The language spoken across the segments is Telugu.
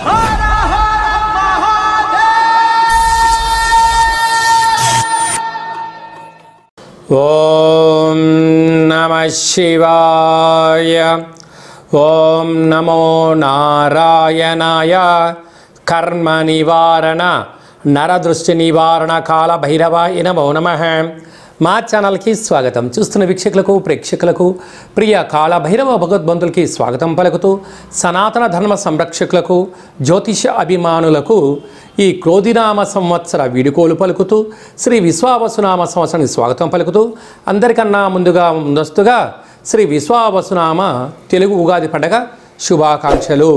ఓం నమః శివాయ. ఓం నమో నారాయణాయ. కర్మ నివారణ నరదృష్టి నివారణ కాల భైరవాయ నమో నమః. మా ఛానల్కి స్వాగతం. చూస్తున్న వీక్షకులకు ప్రేక్షకులకు ప్రియ కాల భైరవ భగవద్బంధులకి స్వాగతం పలుకుతూ, సనాతన ధర్మ సంరక్షకులకు జ్యోతిష అభిమానులకు ఈ క్రోధినామ సంవత్సర వీడుకోలు పలుకుతూ, శ్రీ విశ్వావసునామ సంవత్సరానికి స్వాగతం పలుకుతూ, అందరికన్నా ముందస్తుగా శ్రీ విశ్వావసునామ తెలుగు ఉగాది పండగ శుభాకాంక్షలు.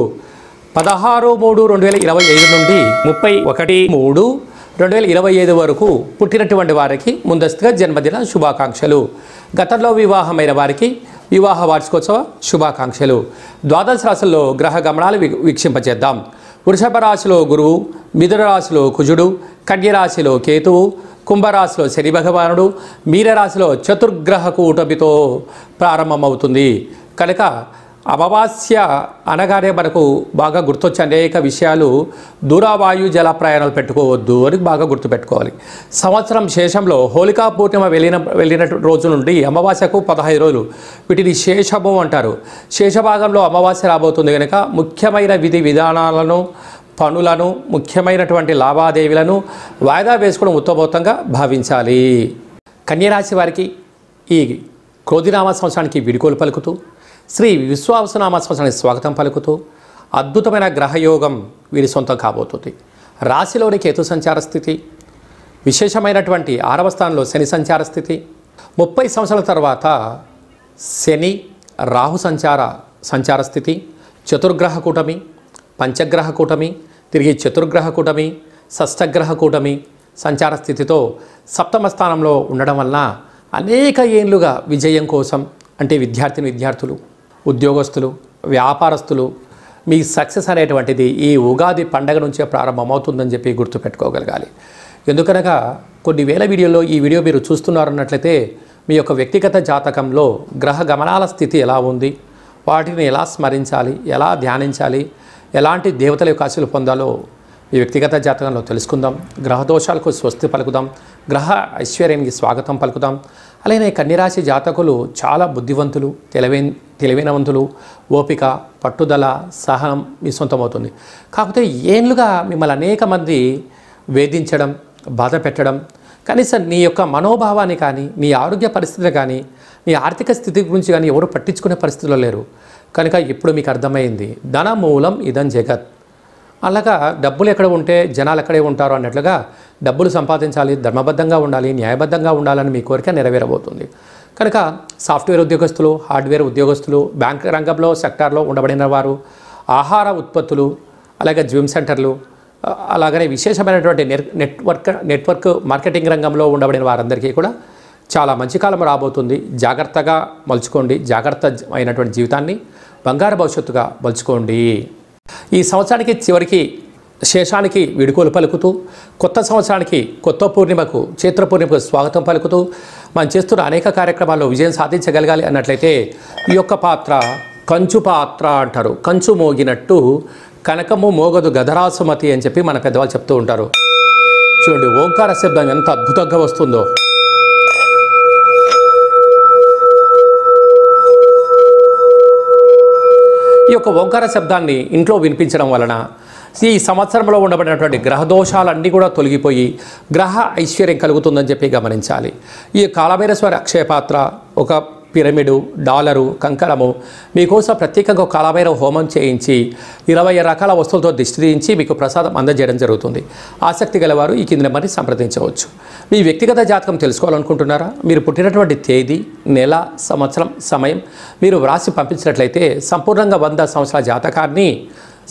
16/3/2025 నుండి 31/3/2025 వరకు పుట్టినటువంటి వారికి ముందస్తుగా జన్మదిన శుభాకాంక్షలు. గతంలో వివాహమైన వారికి వివాహ వార్షికోత్సవ శుభాకాంక్షలు. ద్వాదశ రాశుల్లో గ్రహ గమనాలు వీక్షింపచేద్దాం. వృషభ రాశిలో గురువు, మిథున రాశిలో కుజుడు, కన్య రాశిలో కేతువు, కుంభరాశిలో శని భగవానుడు, మీనరాశిలో చతుర్గ్రహ కూటమితో ప్రారంభమవుతుంది. కనుక అమావాస్య అనగానే మనకు బాగా గుర్తొచ్చే అనేక విషయాలు, దూరవాయు జల ప్రయాణాలు పెట్టుకోవద్దు అని బాగా గుర్తుపెట్టుకోవాలి. సంవత్సరం శేషంలో హోళికా పూర్ణిమ వెళ్ళిన రోజు నుండి అమావాస్యకు 15 రోజులు, వీటిని శేషము అంటారు. శేషభాగంలో అమావాస్య రాబోతుంది కనుక ముఖ్యమైన విధి విధానాలను, పనులను, ముఖ్యమైనటువంటి లావాదేవీలను వాయిదా వేసుకోవడం ఉత్తమోత్తంగా భావించాలి. కన్యరాశి వారికి ఈ క్రోధినామ సంవత్సరానికి వీడుకోలు పలుకుతూ, శ్రీ విశ్వావసునామ సంవత్సరానికి స్వాగతం పలుకుతూ, అద్భుతమైన గ్రహయోగం వీరి సొంతం కాబోతుంది. రాశిలోని కేతు సంచార స్థితి, విశేషమైనటువంటి 6వ స్థానంలో శని సంచార స్థితి, 30 సంవత్సరాల తర్వాత శని రాహు సంచార స్థితి, చతుర్గ్రహ కూటమి, పంచగ్రహ కూటమి, తిరిగి చతుర్గ్రహ కూటమి, షష్టగ్రహ కూటమి సంచార స్థితితో సప్తమ స్థానంలో ఉండడం వలన అనేక ఏళ్ళుగా విజయం కోసం, అంటే విద్యార్థులు, ఉద్యోగస్తులు, వ్యాపారస్తులు, మీ సక్సెస్ అనేటువంటిది ఈ ఉగాది పండగ నుంచే ప్రారంభమవుతుందని చెప్పి గుర్తుపెట్టుకోగలగాలి. ఎందుకనగా కొన్ని వేల వీడియోల్లో ఈ వీడియో మీరు చూస్తున్నారన్నట్లయితే మీ యొక్క వ్యక్తిగత జాతకంలో గ్రహ గమనాల స్థితి ఎలా ఉంది, వాటిని ఎలా స్మరించాలి, ఎలా ధ్యానించాలి, ఎలాంటి దేవతల యొక్క ఆశీస్సులు పొందాలో ఈ వ్యక్తిగత జాతకంలో తెలుసుకుందాం. గ్రహ దోషాలకు స్వస్తి పలుకుదాం, గ్రహ ఐశ్వర్యానికి స్వాగతం పలుకుదాం. అలాగే కన్యరాశి జాతకులు చాలా బుద్ధివంతులు, తెలివైనవంతులు, ఓపిక, పట్టుదల, సహనం మీ సొంతమవుతుంది. కాకపోతే ఏళ్ళుగా మిమ్మల్ని అనేక మంది వేధించడం, బాధ పెట్టడం, కనీసం నీ యొక్క మనోభావాన్ని కానీ, నీ ఆరోగ్య పరిస్థితులు కానీ, నీ ఆర్థిక స్థితి గురించి కానీ ఎవరు పట్టించుకునే పరిస్థితిలో లేరు. కనుక ఇప్పుడు మీకు అర్థమైంది, ధన మూలం ఇదం జగత్. అలాగా డబ్బులు ఎక్కడ ఉంటే జనాలు ఎక్కడే ఉంటారు అన్నట్లుగా డబ్బులు సంపాదించాలి, ధర్మబద్ధంగా ఉండాలి, న్యాయబద్ధంగా ఉండాలని మీ కోరిక నెరవేరబోతుంది. కనుక సాఫ్ట్వేర్ ఉద్యోగస్తులు, హార్డ్వేర్ ఉద్యోగస్తులు, బ్యాంక్ రంగంలో సెక్టార్లో ఉండబడిన వారు, ఆహార ఉత్పత్తులు, అలాగే జిమ్ సెంటర్లు, అలాగనే విశేషమైనటువంటి నెట్వర్క్ మార్కెటింగ్ రంగంలో ఉండబడిన వారందరికీ కూడా చాలా మంచి కాలం రాబోతుంది. జాగ్రత్తగా మలుచుకోండి. జాగ్రత్త అయినటువంటి జీవితాన్ని బంగారు భవిష్యత్తుగా మలుచుకోండి. ఈ సంవత్సరానికి చివరికి శేషానికి వీడుకోలు పలుకుతూ, కొత్త సంవత్సరానికి కొత్త పూర్ణిమకు, చైత్ర పూర్ణిమకు స్వాగతం పలుకుతూ, మనం చేస్తున్న అనేక కార్యక్రమాల్లో విజయం సాధించగలగాలి అన్నట్లయితే ఈ యొక్క పాత్ర కంచు పాత్ర అంటారు. కంచు మోగినట్టు కనకము మోగదు గదరాసుమతి అని చెప్పి మన పెద్దవాళ్ళు చెప్తూ ఉంటారు. చూడండి, ఓంకార శబ్దం ఎంత అద్భుతంగా వస్తుందో. ఈ యొక్క ఓంకార శబ్దాన్ని ఇంట్లో వినిపించడం వలన ఈ సంవత్సరంలో ఉండబడినటువంటి గ్రహ దోషాలన్నీ కూడా తొలగిపోయి గ్రహ ఐశ్వర్యం కలుగుతుందని చెప్పి గమనించాలి. ఈ కాలభైరవేశ్వర అక్షయపాత్ర, ఒక పిరమిడు, డాలరు, కంకణము మీకోసం ప్రత్యేకంగా కాలభైరవ హోమం చేయించి 20 రకాల వస్తువులతో దిష్టి తీయించి మీకు ప్రసాదం అందజేయడం జరుగుతుంది. ఆసక్తి గలవారు ఈ కింద నెంబర్ని సంప్రదించవచ్చు. మీ వ్యక్తిగత జాతకం తెలుసుకోవాలనుకుంటున్నారా? మీరు పుట్టినటువంటి తేదీ, నెల, సంవత్సరం, సమయం మీరు వ్రాసి పంపించినట్లయితే సంపూర్ణంగా 100 సంవత్సరాల జాతకాన్ని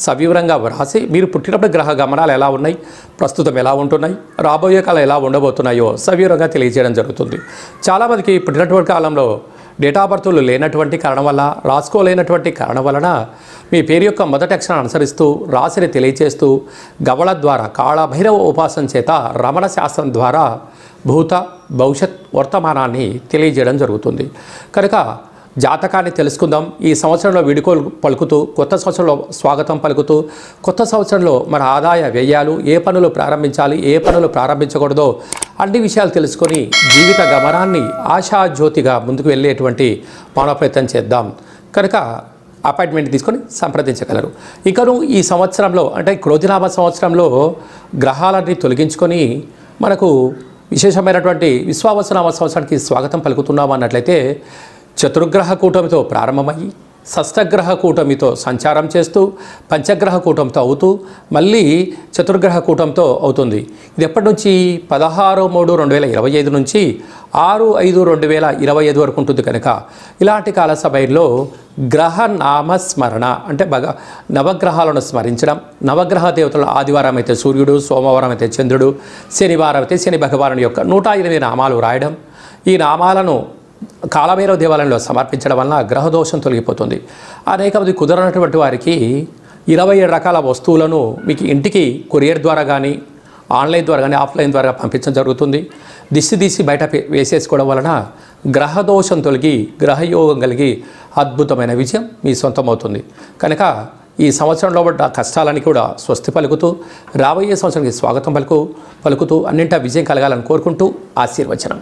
సవివరంగా వ్రాసి, మీరు పుట్టినప్పుడు గ్రహ గమనాలు ఎలా ఉన్నాయి, ప్రస్తుతం ఎలా ఉంటున్నాయి, రాబోయే కాలం ఎలా ఉండబోతున్నాయో సవివరంగా తెలియజేయడం జరుగుతుంది. చాలామందికి పుట్టినటువంటి కాలంలో డేట్ ఆఫ్ బర్త్లు లేనటువంటి కారణం వల్ల, రాసుకోలేనటువంటి కారణం వలన మీ పేరు యొక్క మొదటి అక్షరాన్ని అనుసరిస్తూ రాశిని తెలియచేస్తూ గవళ ద్వారా, కాళభైరవ ఉపాసన చేత, రమణ శాస్త్రం ద్వారా భూత భవిష్యత్ వర్తమానాన్ని తెలియజేయడం జరుగుతుంది. కనుక జాతకాన్ని తెలుసుకుందాం. ఈ సంవత్సరంలో వీడుకోలు పలుకుతూ, కొత్త సంవత్సరంలో స్వాగతం పలుకుతూ, కొత్త సంవత్సరంలో మన ఆదాయ వ్యయాలు, ఏ పనులు ప్రారంభించాలి, ఏ పనులు ప్రారంభించకూడదో అన్ని విషయాలు తెలుసుకొని జీవిత గమనాన్ని ఆశాజ్యోతిగా ముందుకు వెళ్ళేటువంటి మానవ ప్రయత్నం చేద్దాం. కనుక అపాయింట్మెంట్ తీసుకొని సంప్రదించగలరు. ఇంకను ఈ సంవత్సరంలో అంటే క్రోధినామ సంవత్సరంలో గ్రహాలన్నీ తొలగించుకొని మనకు విశేషమైనటువంటి విశ్వావసునామ సంవత్సరానికి స్వాగతం పలుకుతున్నాము అన్నట్లయితే చతుర్గ్రహ కూటమితో ప్రారంభమయ్యి షష్టగ్రహ కూటమితో సంచారం చేస్తూ పంచగ్రహ కూటమితో అవుతూ మళ్ళీ చతుర్గ్రహ కూటమితో అవుతుంది. ఇది ఎప్పటి నుంచి 16/3/2025 నుంచి 6/5/2025 వరకు ఉంటుంది. కనుక ఇలాంటి కాల సమయంలో గ్రహ నామస్మరణ అంటే నవగ్రహాలను స్మరించడం, నవగ్రహ దేవతల ఆదివారం అయితే సూర్యుడు, సోమవారం అయితే చంద్రుడు, శనివారం అయితే శని భగవానుడి యొక్క 108 నామాలు రాయడం, ఈ నామాలను కాలభైరవ దేవాలయంలో సమర్పించడం వలన గ్రహదోషం తొలగిపోతుంది. అనేక మంది కుదరనటువంటి వారికి 27 రకాల వస్తువులను మీకు ఇంటికి కొరియర్ ద్వారా కానీ, ఆన్లైన్ ద్వారా కానీ, ఆఫ్లైన్ ద్వారా పంపించడం జరుగుతుంది. దిష్టి తీసి బయట వేసేసుకోవడం వలన గ్రహదోషం తొలగి గ్రహయోగం కలిగి అద్భుతమైన విజయం మీ సొంతమవుతుంది. కనుక ఈ సంవత్సరంలో పడ్డ కష్టాలని కూడా స్వస్తి పలుకుతూ రాబోయే సంవత్సరానికి స్వాగతం పలుకుతూ అన్నింటా విజయం కలగాలని కోరుకుంటూ ఆశీర్వచనం.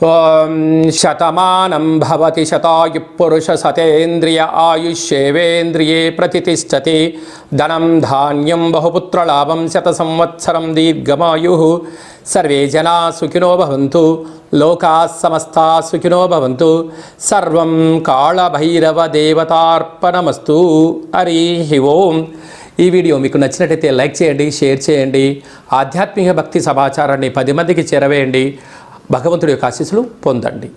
ఓం శతమానం భవతి శతాయు పురుష సతేంద్రియ ఆయుష్యేవేంద్రియే ప్రతిష్టతి ధనం ధాన్యం బహుపుత్రలాభం శత సంవత్సరం దీర్ఘమాయు సర్వే జనా సుఖినో భవంతు లోకా సమస్తా సుఖినో భవంతు సర్వం కాళభైరవ దేవతార్పణమస్తు. హరి ఓం. ఈ వీడియో మీకు నచ్చినట్టయితే లైక్ చేయండి, షేర్ చేయండి. ఆధ్యాత్మిక భక్తి సమాచారాన్ని 10 మందికి చేరవేయండి. భగవంతుడి యొక్క ఆశీస్సులు పొందండి.